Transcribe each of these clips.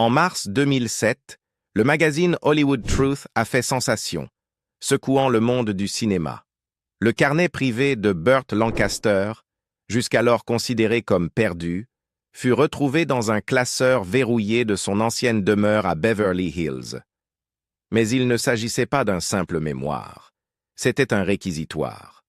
En mars 2007, le magazine Hollywood Truth a fait sensation, secouant le monde du cinéma. Le carnet privé de Burt Lancaster, jusqu'alors considéré comme perdu, fut retrouvé dans un classeur verrouillé de son ancienne demeure à Beverly Hills. Mais il ne s'agissait pas d'un simple mémoire. C'était un réquisitoire.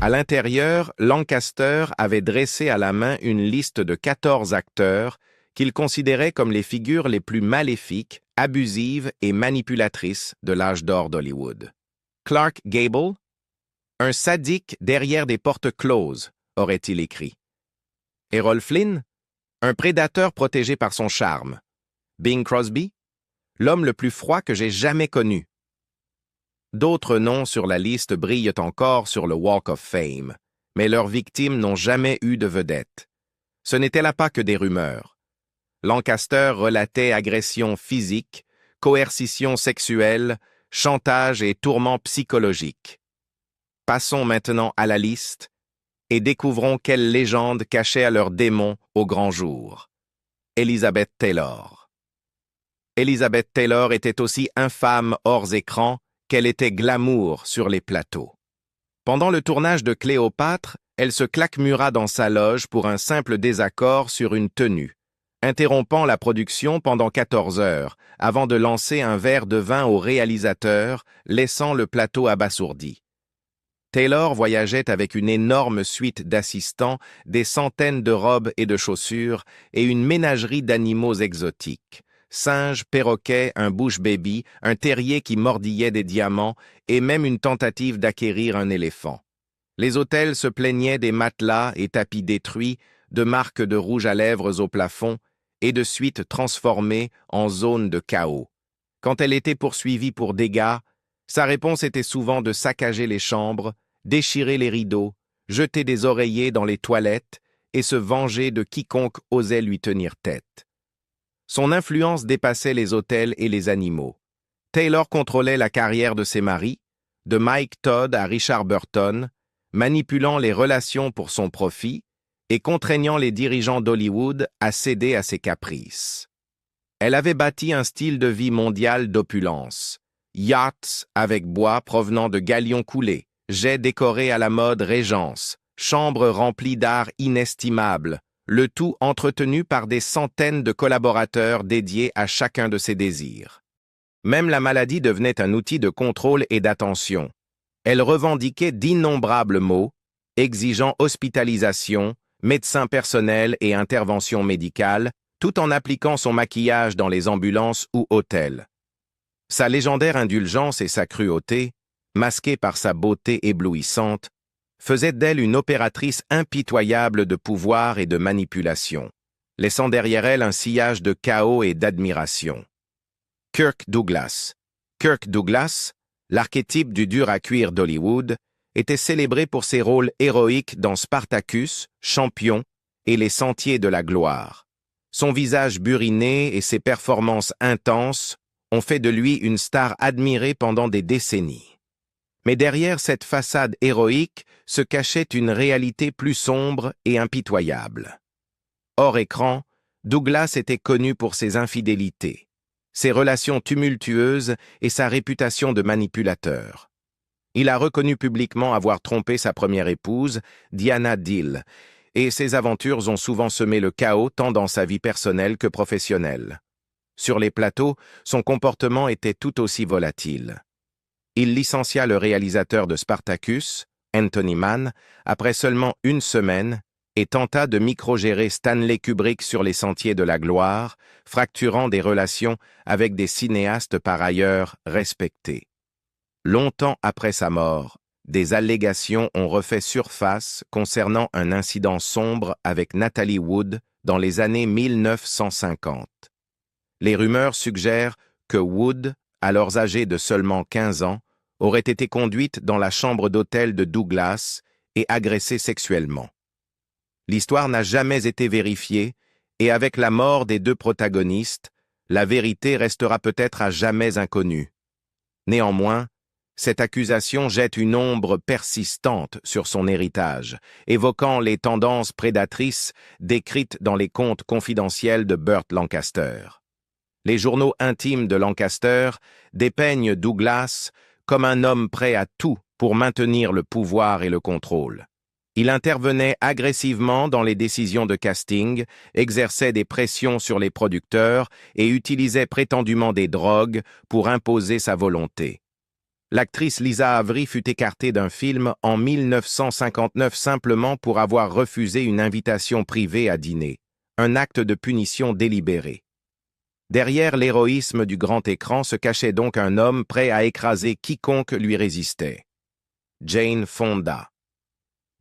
À l'intérieur, Lancaster avait dressé à la main une liste de 14 acteurs qu'il considérait comme les figures les plus maléfiques, abusives et manipulatrices de l'âge d'or d'Hollywood. Clark Gable, un sadique derrière des portes closes, aurait-il écrit. Errol Flynn, un prédateur protégé par son charme. Bing Crosby, l'homme le plus froid que j'ai jamais connu. D'autres noms sur la liste brillent encore sur le Walk of Fame, mais leurs victimes n'ont jamais eu de vedette. Ce n'était là pas que des rumeurs. Lancaster relatait agressions physiques, coercition sexuelle, chantage et tourments psychologiques. Passons maintenant à la liste et découvrons quelle légende cachait à leurs démons au grand jour. Elizabeth Taylor. Elizabeth Taylor était aussi infâme hors écran qu'elle était glamour sur les plateaux. Pendant le tournage de Cléopâtre, elle se claquemura dans sa loge pour un simple désaccord sur une tenue, interrompant la production pendant 14 heures, avant de lancer un verre de vin au réalisateur, laissant le plateau abasourdi. Taylor voyageait avec une énorme suite d'assistants, des centaines de robes et de chaussures, et une ménagerie d'animaux exotiques. Singes, perroquets, un bush baby, un terrier qui mordillait des diamants, et même une tentative d'acquérir un éléphant. Les hôtels se plaignaient des matelas et tapis détruits, de marques de rouge à lèvres au plafond, et de suites transformées en zones de chaos. Quand elle était poursuivie pour dégâts, sa réponse était souvent de saccager les chambres, déchirer les rideaux, jeter des oreillers dans les toilettes et se venger de quiconque osait lui tenir tête. Son influence dépassait les hôtels et les animaux. Taylor contrôlait la carrière de ses maris, de Mike Todd à Richard Burton, manipulant les relations pour son profit et contraignant les dirigeants d'Hollywood à céder à ses caprices. Elle avait bâti un style de vie mondial d'opulence. Yachts avec bois provenant de galions coulés, jets décorés à la mode Régence, chambres remplies d'art inestimable, le tout entretenu par des centaines de collaborateurs dédiés à chacun de ses désirs. Même la maladie devenait un outil de contrôle et d'attention. Elle revendiquait d'innombrables maux, exigeant hospitalisation, médecin personnel et intervention médicale, tout en appliquant son maquillage dans les ambulances ou hôtels. Sa légendaire indulgence et sa cruauté, masquées par sa beauté éblouissante, faisaient d'elle une opératrice impitoyable de pouvoir et de manipulation, laissant derrière elle un sillage de chaos et d'admiration. Kirk Douglas. Kirk Douglas, l'archétype du dur à cuire d'Hollywood, était célébré pour ses rôles héroïques dans Spartacus, Champion et Les Sentiers de la Gloire. Son visage buriné et ses performances intenses ont fait de lui une star admirée pendant des décennies. Mais derrière cette façade héroïque se cachait une réalité plus sombre et impitoyable. Hors écran, Douglas était connu pour ses infidélités, ses relations tumultueuses et sa réputation de manipulateur. Il a reconnu publiquement avoir trompé sa première épouse, Diana Dill, et ses aventures ont souvent semé le chaos tant dans sa vie personnelle que professionnelle. Sur les plateaux, son comportement était tout aussi volatile. Il licencia le réalisateur de Spartacus, Anthony Mann, après seulement une semaine et tenta de microgérer Stanley Kubrick sur Les Sentiers de la Gloire, fracturant des relations avec des cinéastes par ailleurs respectés. Longtemps après sa mort, des allégations ont refait surface concernant un incident sombre avec Natalie Wood dans les années 1950. Les rumeurs suggèrent que Wood, alors âgée de seulement 15 ans, aurait été conduite dans la chambre d'hôtel de Douglas et agressée sexuellement. L'histoire n'a jamais été vérifiée et avec la mort des deux protagonistes, la vérité restera peut-être à jamais inconnue. Néanmoins, cette accusation jette une ombre persistante sur son héritage, évoquant les tendances prédatrices décrites dans les contes confidentiels de Burt Lancaster. Les journaux intimes de Lancaster dépeignent Douglas comme un homme prêt à tout pour maintenir le pouvoir et le contrôle. Il intervenait agressivement dans les décisions de casting, exerçait des pressions sur les producteurs et utilisait prétendument des drogues pour imposer sa volonté. L'actrice Lisa Avery fut écartée d'un film en 1959 simplement pour avoir refusé une invitation privée à dîner, un acte de punition délibéré. Derrière l'héroïsme du grand écran se cachait donc un homme prêt à écraser quiconque lui résistait. Jane Fonda.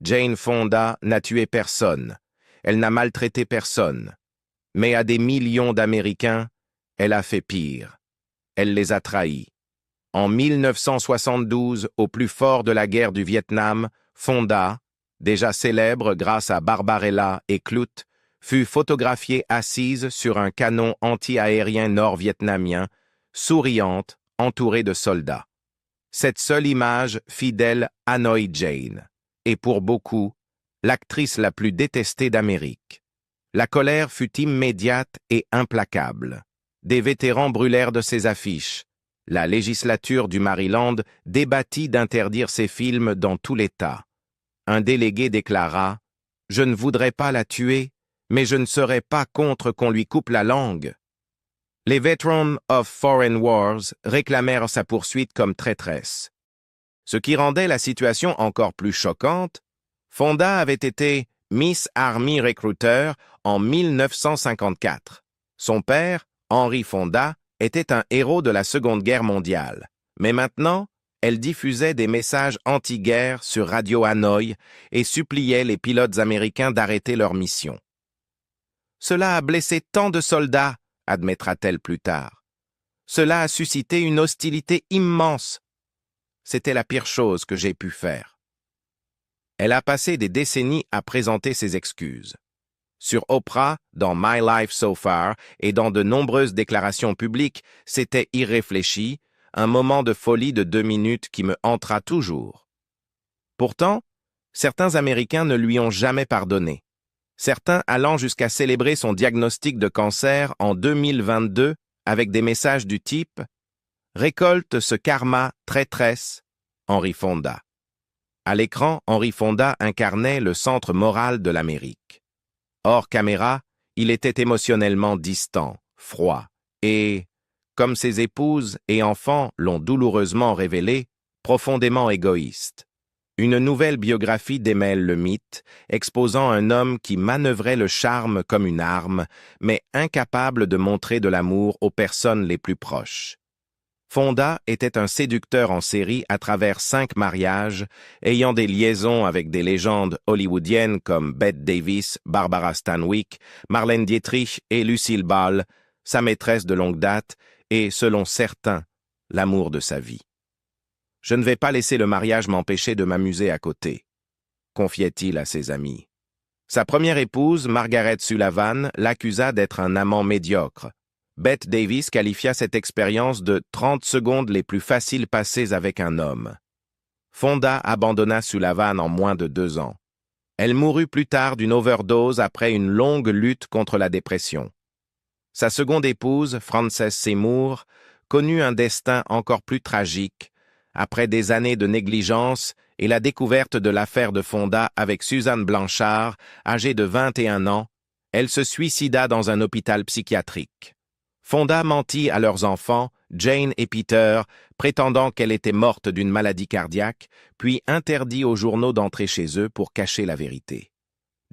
Jane Fonda n'a tué personne, elle n'a maltraité personne, mais à des millions d'Américains, elle a fait pire. Elle les a trahis. En 1972, au plus fort de la guerre du Vietnam, Fonda, déjà célèbre grâce à Barbarella et Clout, fut photographiée assise sur un canon anti-aérien nord-vietnamien, souriante, entourée de soldats. Cette seule image fidèle Hanoi Jane, et pour beaucoup, l'actrice la plus détestée d'Amérique. La colère fut immédiate et implacable. Des vétérans brûlèrent de ses affiches. La législature du Maryland débattit d'interdire ces films dans tout l'État. Un délégué déclara « Je ne voudrais pas la tuer, mais je ne serais pas contre qu'on lui coupe la langue. » Les Veterans of Foreign Wars réclamèrent sa poursuite comme traîtresse. Ce qui rendait la situation encore plus choquante, Fonda avait été Miss Army Recruiter en 1954. Son père, Henry Fonda, était un héros de la Seconde Guerre mondiale. Mais maintenant, elle diffusait des messages anti-guerre sur Radio Hanoï et suppliait les pilotes américains d'arrêter leur mission. « Cela a blessé tant de soldats », admettra-t-elle plus tard. « Cela a suscité une hostilité immense. C'était la pire chose que j'ai pu faire. » Elle a passé des décennies à présenter ses excuses. Sur Oprah, dans My Life So Far et dans de nombreuses déclarations publiques, c'était irréfléchi, un moment de folie de 2 minutes qui me hantera toujours. Pourtant, certains Américains ne lui ont jamais pardonné. Certains allant jusqu'à célébrer son diagnostic de cancer en 2022 avec des messages du type « Récolte ce karma, traîtresse, Henry Fonda ». À l'écran, Henry Fonda incarnait le centre moral de l'Amérique. Hors caméra, il était émotionnellement distant, froid et, comme ses épouses et enfants l'ont douloureusement révélé, profondément égoïste. Une nouvelle biographie démêle le mythe, exposant un homme qui manœuvrait le charme comme une arme, mais incapable de montrer de l'amour aux personnes les plus proches. Fonda était un séducteur en série à travers 5 mariages, ayant des liaisons avec des légendes hollywoodiennes comme Bette Davis, Barbara Stanwyck, Marlène Dietrich et Lucille Ball, sa maîtresse de longue date et, selon certains, l'amour de sa vie. « Je ne vais pas laisser le mariage m'empêcher de m'amuser à côté », confiait-il à ses amis. Sa première épouse, Margaret Sullivan, l'accusa d'être un amant médiocre. Bette Davis qualifia cette expérience de 30 secondes les plus faciles passées avec un homme. Fonda abandonna Sullivan en moins de 2 ans. Elle mourut plus tard d'une overdose après une longue lutte contre la dépression. Sa seconde épouse, Frances Seymour, connut un destin encore plus tragique après des années de négligence et la découverte de l'affaire de Fonda avec Suzanne Blanchard, âgée de 21 ans, elle se suicida dans un hôpital psychiatrique. Fonda mentit à leurs enfants, Jane et Peter, prétendant qu'elle était morte d'une maladie cardiaque, puis interdit aux journaux d'entrer chez eux pour cacher la vérité.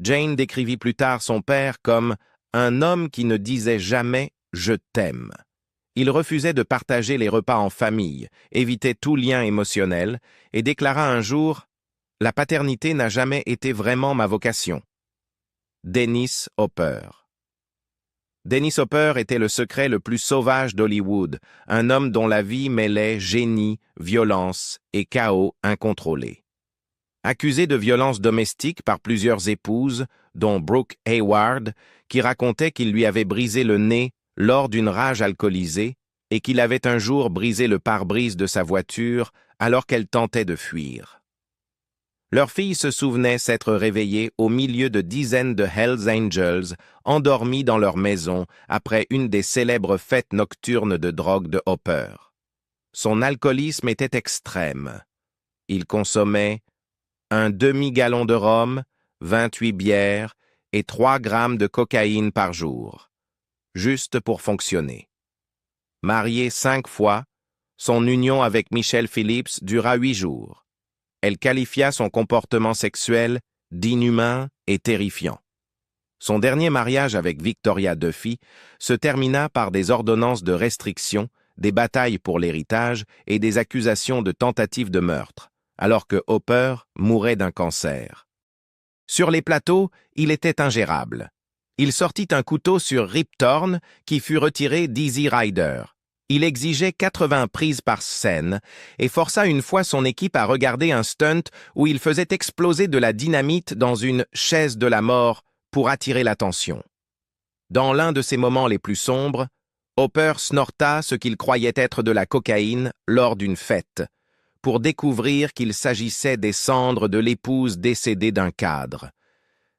Jane décrivit plus tard son père comme « un homme qui ne disait jamais « je t'aime ». Il refusait de partager les repas en famille, évitait tout lien émotionnel et déclara un jour « La paternité n'a jamais été vraiment ma vocation ». Dennis Hopper. Dennis Hopper était le secret le plus sauvage d'Hollywood, un homme dont la vie mêlait génie, violence et chaos incontrôlé. Accusé de violence domestique par plusieurs épouses, dont Brooke Hayward, qui racontait qu'il lui avait brisé le nez lors d'une rage alcoolisée et qu'il avait un jour brisé le pare-brise de sa voiture alors qu'elle tentait de fuir. Leur fille se souvenait s'être réveillée au milieu de dizaines de Hells Angels, endormis dans leur maison après une des célèbres fêtes nocturnes de drogue de Hopper. Son alcoolisme était extrême. Il consommait un demi-gallon de rhum, 28 bières et 3 grammes de cocaïne par jour, juste pour fonctionner. Marié 5 fois, son union avec Michelle Phillips dura 8 jours. Elle qualifia son comportement sexuel d'inhumain et terrifiant. Son dernier mariage avec Victoria Duffy se termina par des ordonnances de restriction, des batailles pour l'héritage et des accusations de tentative de meurtre, alors que Hopper mourait d'un cancer. Sur les plateaux, il était ingérable. Il sortit un couteau sur Rip Torn qui fut retiré d'Easy Rider. Il exigeait 80 prises par scène et força une fois son équipe à regarder un stunt où il faisait exploser de la dynamite dans une chaise de la mort pour attirer l'attention. Dans l'un de ses moments les plus sombres, Hopper snorta ce qu'il croyait être de la cocaïne lors d'une fête, pour découvrir qu'il s'agissait des cendres de l'épouse décédée d'un cadre.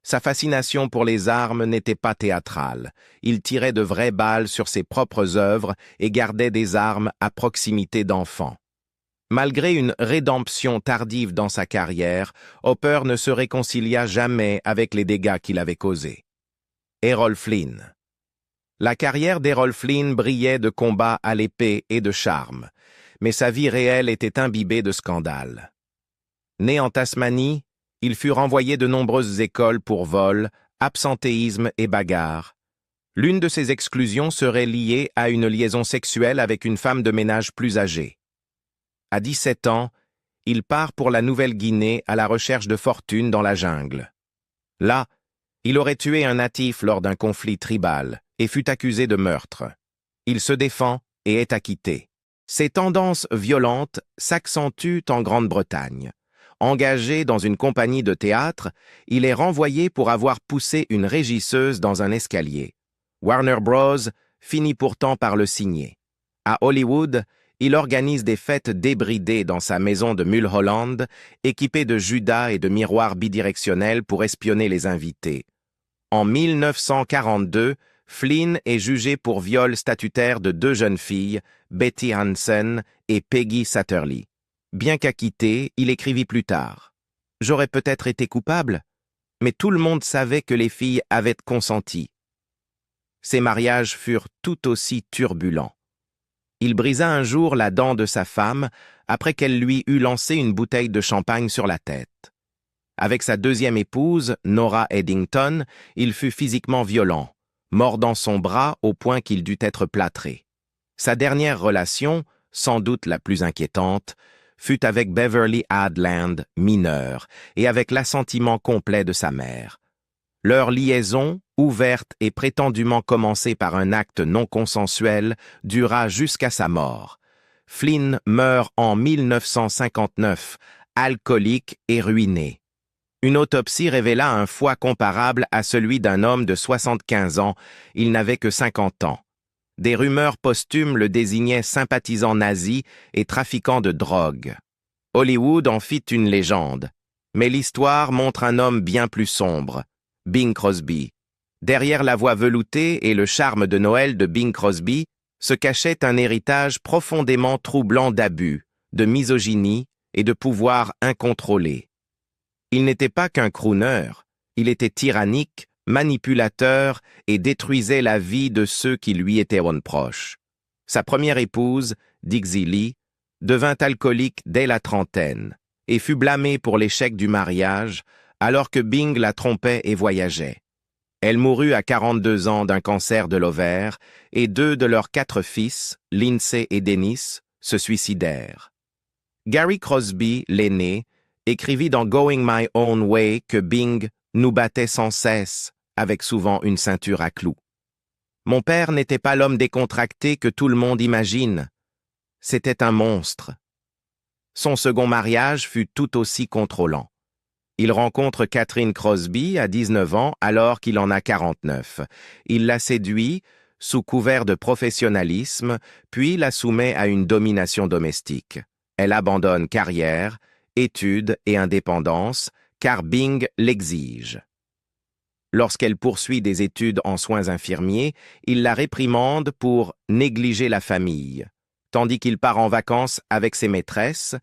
Sa fascination pour les armes n'était pas théâtrale. Il tirait de vraies balles sur ses propres œuvres et gardait des armes à proximité d'enfants. Malgré une rédemption tardive dans sa carrière, Hopper ne se réconcilia jamais avec les dégâts qu'il avait causés. Errol Flynn. La carrière d'Errol Flynn brillait de combats à l'épée et de charme, mais sa vie réelle était imbibée de scandales. Né en Tasmanie, il fut renvoyé de nombreuses écoles pour vol, absentéisme et bagarres. L'une de ses exclusions serait liée à une liaison sexuelle avec une femme de ménage plus âgée. À 17 ans, il part pour la Nouvelle-Guinée à la recherche de fortune dans la jungle. Là, il aurait tué un natif lors d'un conflit tribal et fut accusé de meurtre. Il se défend et est acquitté. Ses tendances violentes s'accentuent en Grande-Bretagne. Engagé dans une compagnie de théâtre, il est renvoyé pour avoir poussé une régisseuse dans un escalier. Warner Bros. Finit pourtant par le signer. À Hollywood, il organise des fêtes débridées dans sa maison de Mulholland, équipée de Judas et de miroirs bidirectionnels pour espionner les invités. En 1942, Flynn est jugé pour viol statutaire de 2 jeunes filles, Betty Hansen et Peggy Satterlee. Bien qu'acquitté, il écrivit plus tard « J'aurais peut-être été coupable, mais tout le monde savait que les filles avaient consenti. » Ses mariages furent tout aussi turbulents. Il brisa un jour la dent de sa femme après qu'elle lui eut lancé une bouteille de champagne sur la tête. Avec sa deuxième épouse, Nora Eddington, il fut physiquement violent, mordant son bras au point qu'il dut être plâtré. Sa dernière relation, sans doute la plus inquiétante, fut avec Beverly Hadland, mineure, et avec l'assentiment complet de sa mère. Leur liaison, ouverte et prétendument commencée par un acte non consensuel, dura jusqu'à sa mort. Flynn meurt en 1959, alcoolique et ruiné. Une autopsie révéla un foie comparable à celui d'un homme de 75 ans, il n'avait que 50 ans. Des rumeurs posthumes le désignaient sympathisant nazi et trafiquant de drogue. Hollywood en fit une légende, mais l'histoire montre un homme bien plus sombre, Bing Crosby. Derrière la voix veloutée et le charme de Noël de Bing Crosby se cachait un héritage profondément troublant d'abus, de misogynie et de pouvoir incontrôlé. Il n'était pas qu'un crooner, il était tyrannique, manipulateur et détruisait la vie de ceux qui lui étaient proches. Sa première épouse, Dixie Lee, devint alcoolique dès la trentaine et fut blâmée pour l'échec du mariage alors que Bing la trompait et voyageait. Elle mourut à 42 ans d'un cancer de l'ovaire et 2 de leurs 4 fils, Lindsay et Dennis, se suicidèrent. Gary Crosby, l'aîné, écrivit dans Going My Own Way que Bing nous battait sans cesse, avec souvent une ceinture à clous. Mon père n'était pas l'homme décontracté que tout le monde imagine. C'était un monstre. Son second mariage fut tout aussi contrôlant. Il rencontre Catherine Crosby à 19 ans alors qu'il en a 49. Il la séduit sous couvert de professionnalisme, puis la soumet à une domination domestique. Elle abandonne carrière études et indépendance, car Bing l'exige. Lorsqu'elle poursuit des études en soins infirmiers, il la réprimande pour négliger la famille, tandis qu'il part en vacances avec ses maîtresses,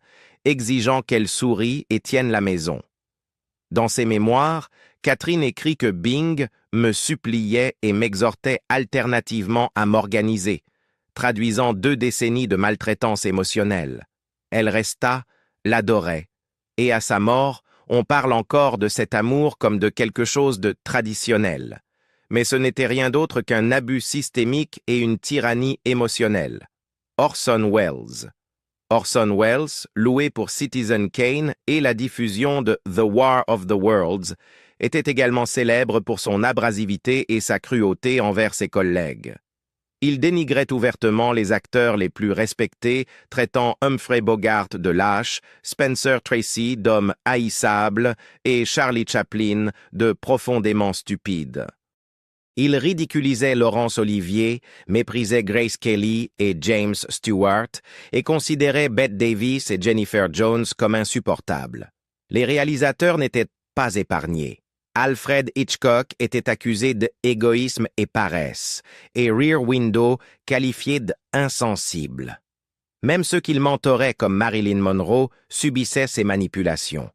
exigeant qu'elle sourie et tienne la maison. Dans ses mémoires, Catherine écrit que Bing me suppliait et m'exhortait alternativement à m'organiser, traduisant 2 décennies de maltraitance émotionnelle. Elle resta, l'adorait, et à sa mort, on parle encore de cet amour comme de quelque chose de traditionnel. Mais ce n'était rien d'autre qu'un abus systémique et une tyrannie émotionnelle. Orson Welles. Orson Welles, loué pour Citizen Kane et la diffusion de The War of the Worlds, était également célèbre pour son abrasivité et sa cruauté envers ses collègues. Il dénigrait ouvertement les acteurs les plus respectés, traitant Humphrey Bogart de lâche, Spencer Tracy d'homme haïssable et Charlie Chaplin de profondément stupide. Il ridiculisait Laurence Olivier, méprisait Grace Kelly et James Stewart et considérait Bette Davis et Jennifer Jones comme insupportables. Les réalisateurs n'étaient pas épargnés. Alfred Hitchcock était accusé d'égoïsme et paresse, et Rear Window qualifié d'insensible. Même ceux qu'il mentorait comme Marilyn Monroe subissaient ses manipulations.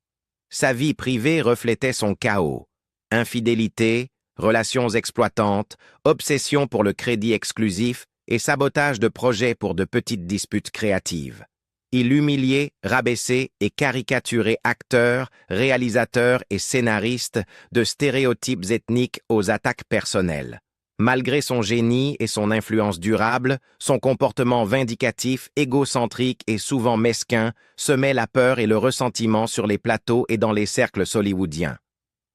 Sa vie privée reflétait son chaos. Infidélité, relations exploitantes, obsession pour le crédit exclusif et sabotage de projets pour de petites disputes créatives. Il humiliait, rabaissait et caricaturait acteurs, réalisateurs et scénaristes de stéréotypes ethniques aux attaques personnelles. Malgré son génie et son influence durable, son comportement vindicatif, égocentrique et souvent mesquin semait la peur et le ressentiment sur les plateaux et dans les cercles hollywoodiens.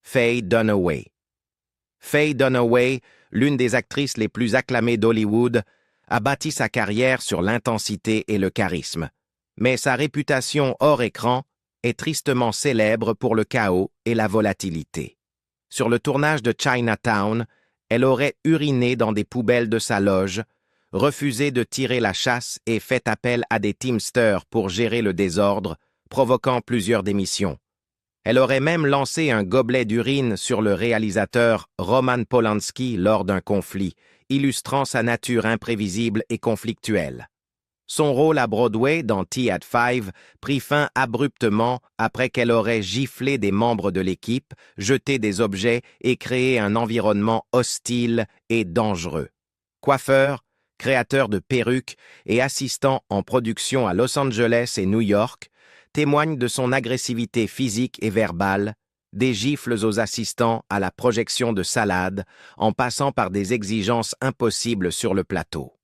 Faye Dunaway. Faye Dunaway, l'une des actrices les plus acclamées d'Hollywood, a bâti sa carrière sur l'intensité et le charisme. Mais sa réputation hors écran est tristement célèbre pour le chaos et la volatilité. Sur le tournage de Chinatown, elle aurait uriné dans des poubelles de sa loge, refusé de tirer la chasse et fait appel à des teamsters pour gérer le désordre, provoquant plusieurs démissions. Elle aurait même lancé un gobelet d'urine sur le réalisateur Roman Polanski lors d'un conflit, illustrant sa nature imprévisible et conflictuelle. Son rôle à Broadway dans Tea at Five prit fin abruptement après qu'elle aurait giflé des membres de l'équipe, jeté des objets et créé un environnement hostile et dangereux. Coiffeur, créateur de perruques et assistant en production à Los Angeles et New York, témoigne de son agressivité physique et verbale, des gifles aux assistants à la projection de salades, en passant par des exigences impossibles sur le plateau.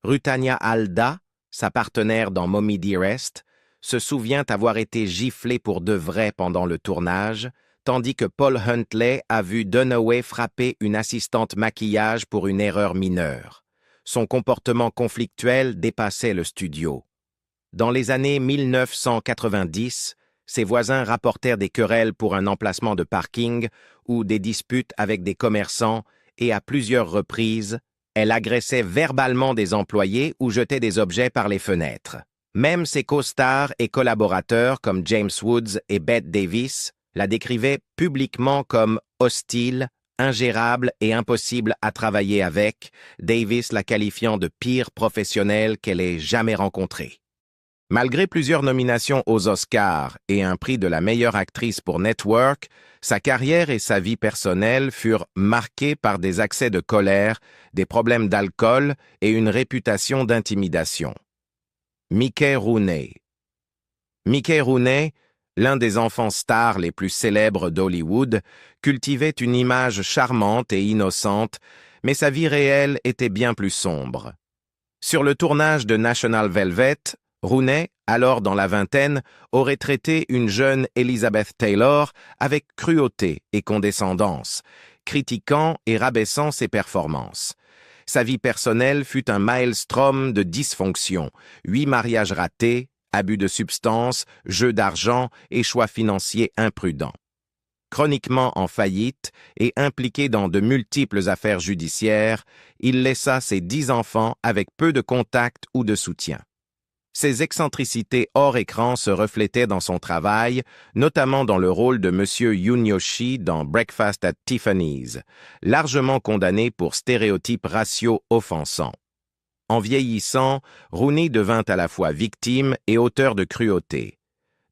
Rutanya Alda, sa partenaire dans Mommy Dearest, se souvient avoir été giflée pour de vrai pendant le tournage, tandis que Paul Huntley a vu Dunaway frapper une assistante maquillage pour une erreur mineure. Son comportement conflictuel dépassait le studio. Dans les années 1990, ses voisins rapportèrent des querelles pour un emplacement de parking ou des disputes avec des commerçants et à plusieurs reprises, elle agressait verbalement des employés ou jetait des objets par les fenêtres. Même ses co-stars et collaborateurs comme James Woods et Bette Davis la décrivaient publiquement comme hostile, ingérable et impossible à travailler avec, Davis la qualifiant de pire professionnelle qu'elle ait jamais rencontrée. Malgré plusieurs nominations aux Oscars et un prix de la meilleure actrice pour Network, sa carrière et sa vie personnelle furent marquées par des accès de colère, des problèmes d'alcool et une réputation d'intimidation. Mickey Rooney. Mickey Rooney, l'un des enfants stars les plus célèbres d'Hollywood, cultivait une image charmante et innocente, mais sa vie réelle était bien plus sombre. Sur le tournage de National Velvet, Rooney, alors dans la vingtaine, aurait traité une jeune Elizabeth Taylor avec cruauté et condescendance, critiquant et rabaissant ses performances. Sa vie personnelle fut un maelstrom de dysfonctions, 8 mariages ratés, abus de substances, jeux d'argent et choix financiers imprudents. Chroniquement en faillite et impliqué dans de multiples affaires judiciaires, il laissa ses 10 enfants avec peu de contact ou de soutien. Ses excentricités hors écran se reflétaient dans son travail, notamment dans le rôle de Monsieur Yunyoshi dans Breakfast at Tiffany's, largement condamné pour stéréotypes raciaux offensants. En vieillissant, Rooney devint à la fois victime et auteur de cruauté.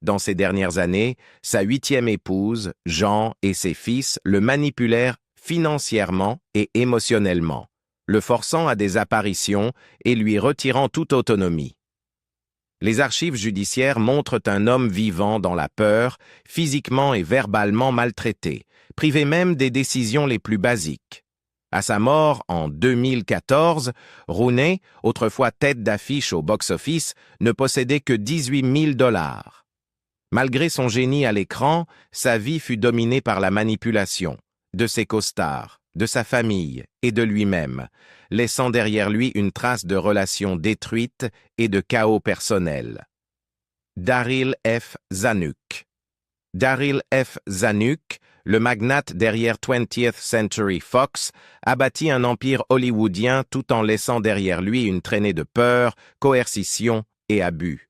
Dans ces dernières années, sa 8e épouse, Jean, et ses fils le manipulèrent financièrement et émotionnellement, le forçant à des apparitions et lui retirant toute autonomie. Les archives judiciaires montrent un homme vivant dans la peur, physiquement et verbalement maltraité, privé même des décisions les plus basiques. À sa mort en 2014, Rooney, autrefois tête d'affiche au box-office, ne possédait que 18 000 $. Malgré son génie à l'écran, sa vie fut dominée par la manipulation de ses costards, de sa famille et de lui-même, laissant derrière lui une trace de relations détruites et de chaos personnel. Daryl F. Zanuck. Daryl F. Zanuck, le magnate derrière 20th Century Fox, a bâti un empire hollywoodien tout en laissant derrière lui une traînée de peur, coercition et abus.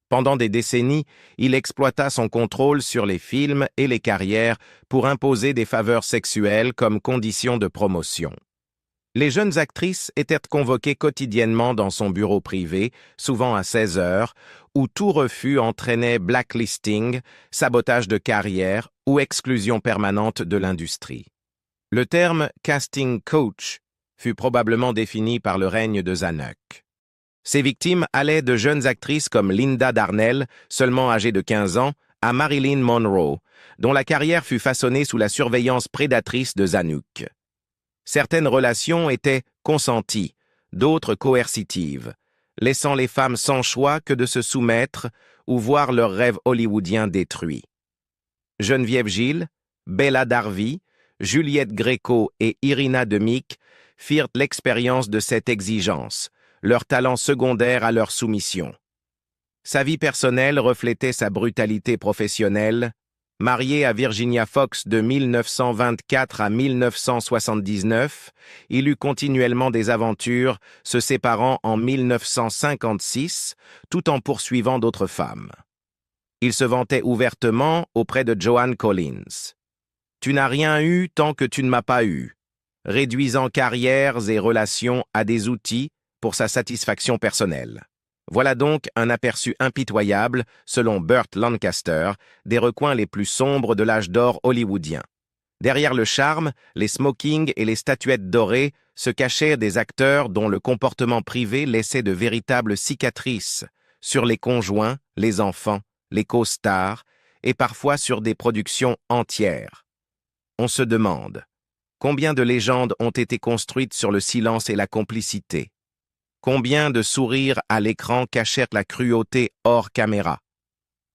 Pendant des décennies, il exploita son contrôle sur les films et les carrières pour imposer des faveurs sexuelles comme condition de promotion. Les jeunes actrices étaient convoquées quotidiennement dans son bureau privé, souvent à 16 heures, où tout refus entraînait blacklisting, sabotage de carrière ou exclusion permanente de l'industrie. Le terme « casting coach » fut probablement défini par le règne de Zanuck. Ses victimes allaient de jeunes actrices comme Linda Darnell, seulement âgée de 15 ans, à Marilyn Monroe, dont la carrière fut façonnée sous la surveillance prédatrice de Zanuck. Certaines relations étaient consenties, d'autres coercitives, laissant les femmes sans choix que de se soumettre ou voir leurs rêves hollywoodiens détruits. Geneviève Gilles, Bella Darvi, Juliette Gréco et Irina Demick firent l'expérience de cette exigence, leur talent secondaire à leur soumission. Sa vie personnelle reflétait sa brutalité professionnelle. Marié à Virginia Fox de 1924 à 1979, il eut continuellement des aventures, se séparant en 1956, tout en poursuivant d'autres femmes. Il se vantait ouvertement auprès de Joan Collins. « Tu n'as rien eu tant que tu ne m'as pas eu », réduisant carrières et relations à des outils pour sa satisfaction personnelle. Voilà donc un aperçu impitoyable, selon Burt Lancaster, des recoins les plus sombres de l'âge d'or hollywoodien. Derrière le charme, les smokings et les statuettes dorées se cachaient des acteurs dont le comportement privé laissait de véritables cicatrices sur les conjoints, les enfants, les co-stars et parfois sur des productions entières. On se demande, combien de légendes ont été construites sur le silence et la complicité? Combien de sourires à l'écran cachèrent la cruauté hors caméra?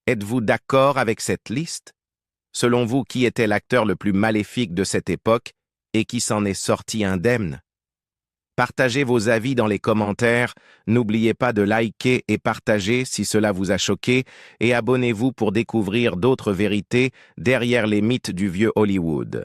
Êtes-vous d'accord avec cette liste? Selon vous, qui était l'acteur le plus maléfique de cette époque et qui s'en est sorti indemne? Partagez vos avis dans les commentaires, n'oubliez pas de liker et partager si cela vous a choqué et abonnez-vous pour découvrir d'autres vérités derrière les mythes du vieux Hollywood.